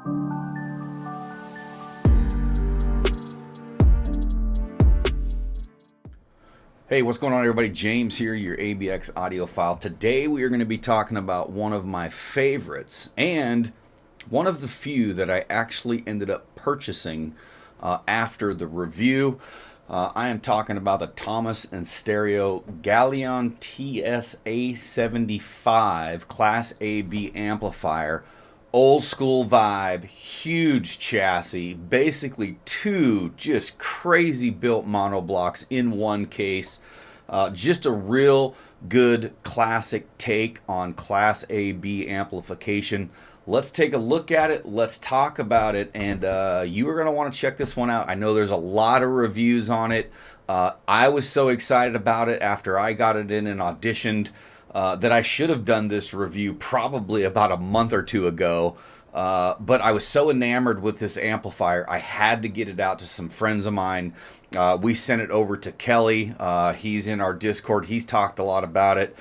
Hey, what's going on, everybody? James here, your ABX audiophile. Today we are going to be talking about one of my favorites and one of the few that I actually ended up purchasing after the review. I am talking about the Thomas & Stereo Galion TS A75 Class AB amplifier. Old school vibe, huge chassis, basically two just crazy built monoblocks in one case. Just a real good classic take on Class AB amplification. Let's take a look at it. Let's talk about it. And you are going to want to check this one out. I know there's a lot of reviews on it. I was so excited about it after I got it in and auditioned that I should have done this review probably about a month or two ago. But I was so enamored with this amplifier, I had to get it out to some friends of mine. We sent it over to Kelly. He's in our Discord. He's talked a lot about it.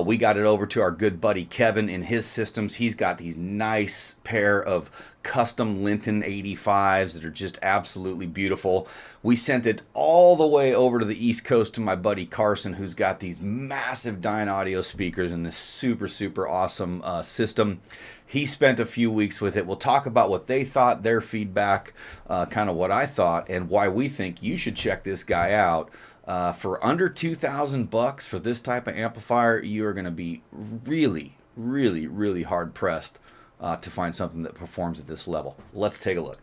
We got it over to our good buddy Kevin in his systems. He's got these nice pair of custom Linton 85s that are just absolutely beautiful. We sent it all the way over to the East Coast to my buddy Carson, who's got these massive Dynaudio speakers in this super awesome system. He spent a few weeks with it. We'll talk about what they thought, their feedback, kind of what I thought, and why we think you should check this guy out. For under $2,000 for this type of amplifier, you are going to be really hard pressed to find something that performs at this level. Let's take a look.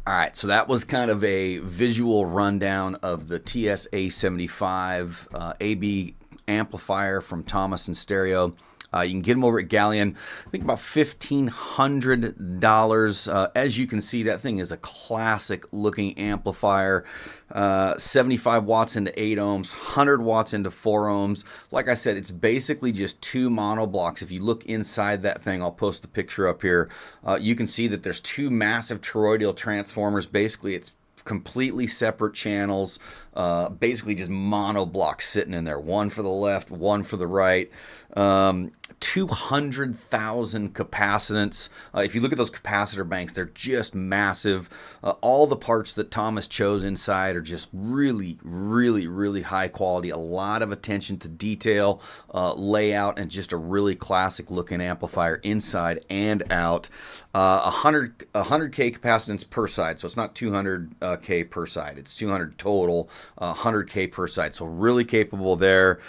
Alright, so that was kind of a visual rundown of the TS A75 AB amplifier from Thomas & Stereo. You can get them over at Galion. I think about $1,500. As you can see, that thing is a classic looking amplifier. 75 watts into 8 ohms, 100 watts into 4 ohms. Like I said, it's basically just two mono blocks. If you look inside that thing, I'll post the picture up here. You can see that there's two massive toroidal transformers. Basically, it's completely separate channels, basically just mono blocks sitting in there, one for the left, one for the right. 200,000 capacitance. If you look at those capacitor banks, they're just massive. All the parts that Thomas chose inside are just really high quality. A lot of attention to detail, layout, and just a really classic looking amplifier inside and out. 100K capacitance per side, so it's not 200K per side. It's 200 total, 100K per side. So really capable there.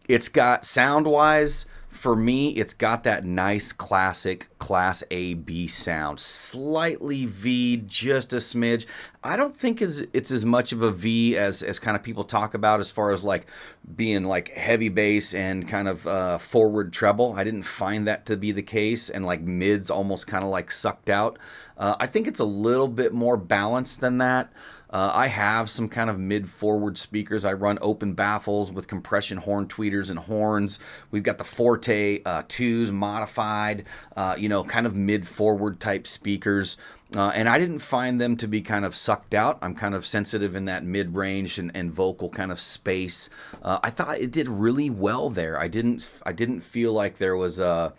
It's got, sound-wise, for me, it's got that nice classic Class AB sound. Slightly V'd, just a smidge. I don't think it's as much of a V as kind of people talk about as far as like being like heavy bass and kind of forward treble. I didn't find that to be the case, and like mids almost kind of like sucked out. I think it's a little bit more balanced than that. I have some kind of mid-forward speakers. I run open baffles with compression horn tweeters and horns. We've got the Forte 2s modified, kind of mid-forward type speakers. And I didn't find them to be kind of sucked out. I'm kind of sensitive in that mid-range and vocal kind of space. I thought it did really well there. I didn't feel like there was a,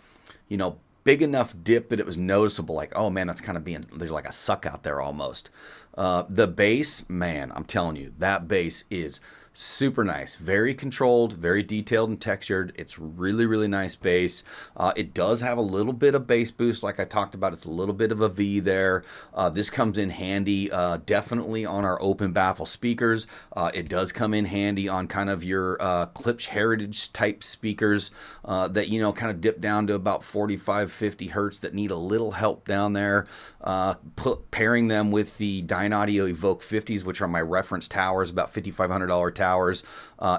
big enough dip that it was noticeable. Like, oh man, that's kind of there's like a suck out there almost. The bass, man, I'm telling you, that bass is super nice, very controlled, very detailed and textured. It's really, really nice bass. It does have a little bit of bass boost, like I talked about. It's a little bit of a V there. This comes in handy, definitely on our open baffle speakers. It does come in handy on kind of your Klipsch Heritage type speakers that kind of dip down to about 45, 50 hertz that need a little help down there. Pairing them with the Dynaudio Evoke 50s, which are my reference towers, about $5,500 towers.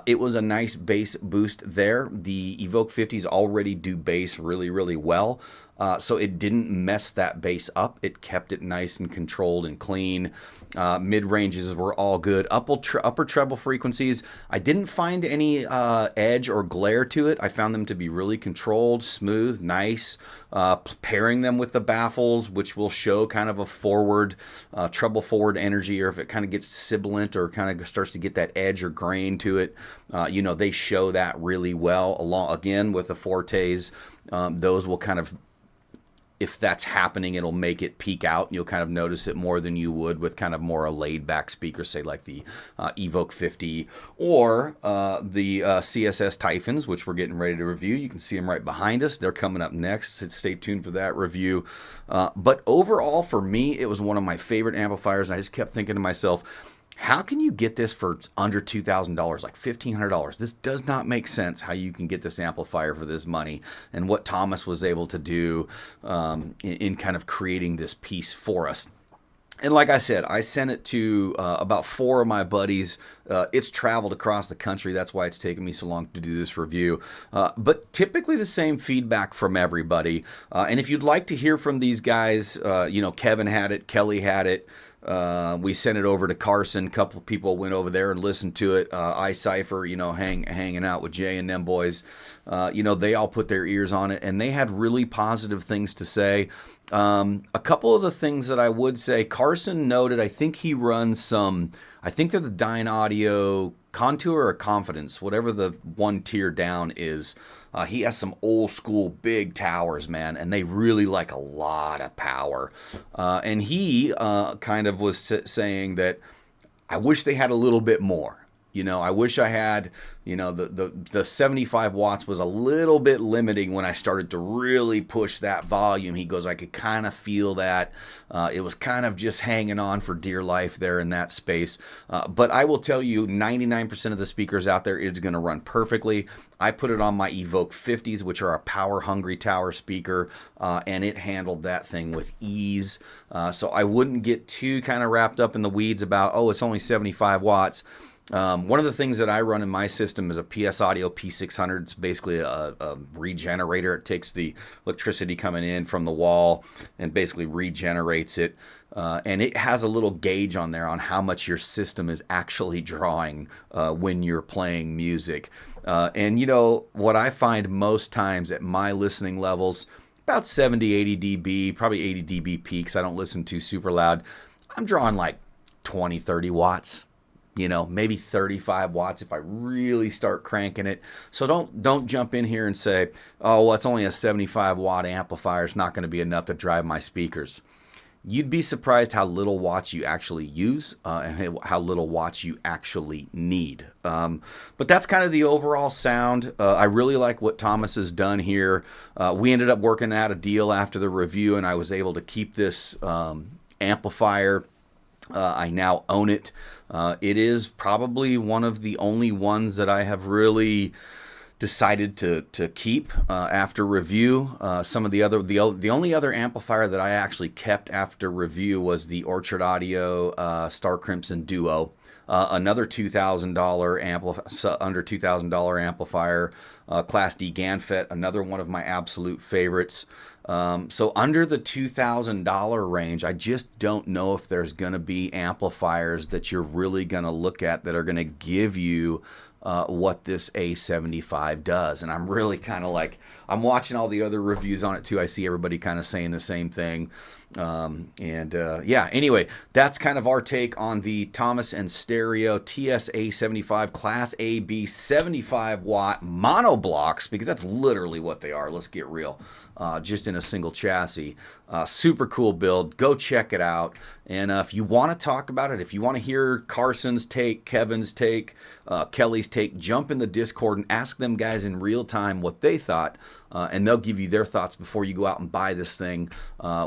It was a nice bass boost there. The Evoke 50s already do bass really, really well. So it didn't mess that bass up. It kept it nice and controlled and clean. Mid-ranges were all good. Upper treble frequencies, I didn't find any edge or glare to it. I found them to be really controlled, smooth, nice. Pairing them with the baffles, which will show kind of a forward, treble forward energy, or if it kind of gets sibilant or kind of starts to get that edge or grain to it, they show that really well. Along again with the Fortes, those will kind of, if that's happening, it'll make it peak out. You'll kind of notice it more than you would with kind of more a laid-back speaker, say like the Evoke 50 or the CSS Typhons, which we're getting ready to review. You can see them right behind us. They're coming up next, so stay tuned for that review. But overall, for me, it was one of my favorite amplifiers, and I just kept thinking to myself, how can you get this for under $2,000, like $1,500? This does not make sense how you can get this amplifier for this money, and what Thomas was able to do in kind of creating this piece for us. And like I said, I sent it to about 4 of my buddies. It's traveled across the country. That's why it's taken me so long to do this review. But typically the same feedback from everybody. And if you'd like to hear from these guys, Kevin had it, Kelly had it. We sent it over to Carson. A couple of people went over there and listened to it. iCypher, hanging out with Jay and them boys. They all put their ears on it, and they had really positive things to say. A couple of the things that I would say, Carson noted, I think he runs I think they're the Dynaudio Contour or Confidence, whatever the one tier down is. He has some old school big towers, man, and they really like a lot of power. And he kind of was saying that I wish they had a little bit more. I wish I had, the 75 watts was a little bit limiting when I started to really push that volume. He goes, I could kind of feel that. It was kind of just hanging on for dear life there in that space. But I will tell you, 99% of the speakers out there is going to run perfectly. I put it on my Evoke 50s, which are a power-hungry tower speaker, and it handled that thing with ease. So I wouldn't get too kind of wrapped up in the weeds about, it's only 75 watts. One of the things that I run in my system is a PS Audio P600. It's basically a regenerator. It takes the electricity coming in from the wall and basically regenerates it. And it has a little gauge on there on how much your system is actually drawing when you're playing music. And what I find most times at my listening levels, about 70, 80 dB, probably 80 dB peaks. I don't listen to super loud. I'm drawing like 20, 30 watts. Maybe 35 watts if I really start cranking it. So don't jump in here and say, it's only a 75 watt amplifier. It's not going to be enough to drive my speakers. You'd be surprised how little watts you actually use and how little watts you actually need. But that's kind of the overall sound. I really like what Thomas has done here. We ended up working out a deal after the review, and I was able to keep this amplifier. I now own it. It is probably one of the only ones that I have really decided to keep after review. Some of the only other amplifier that I actually kept after review was the Orchard Audio Star Crimson Duo. Another $2,000 under $2,000 amplifier, Class D Ganfet, another one of my absolute favorites. So under the $2,000 range, I just don't know if there's going to be amplifiers that you're really going to look at that are going to give you what this A75 does. And I'm really kind of like, I'm watching all the other reviews on it too. I see everybody kind of saying the same thing. Yeah, anyway, that's kind of our take on the Thomas & Stereo TS-A75 Class AB 75 watt mono blocks, because that's literally what they are. Let's get real. Just in a single chassis. Super cool build. Go check it out. And if you want to talk about it, if you want to hear Carson's take, Kevin's take, Kelly's take, jump in the Discord and ask them guys in real time what they thought. And they'll give you their thoughts before you go out and buy this thing.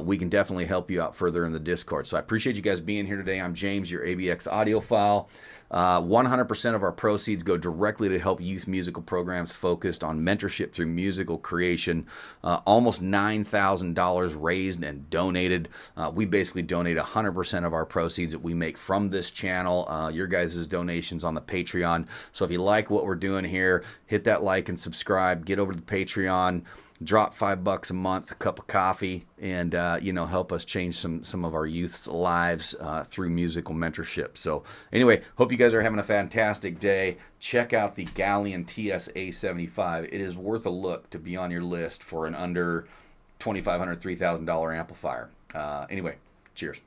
We can definitely help you out further in the Discord. So I appreciate you guys being here today. I'm James, your ABX audiophile. 100% of our proceeds go directly to help youth musical programs focused on mentorship through musical creation. Almost $9,000 raised and donated. We basically donate 100% of our proceeds that we make from this channel. Your guys' donations on the Patreon. So if you like what we're doing here, hit that like and subscribe. Get over to the Patreon. Drop $5 a month, a cup of coffee, and help us change some of our youth's lives through musical mentorship. So anyway, hope you guys are having a fantastic day. Check out the Galion TS-A75. It is worth a look to be on your list for an under $2,500, $3,000 amplifier. Anyway, cheers.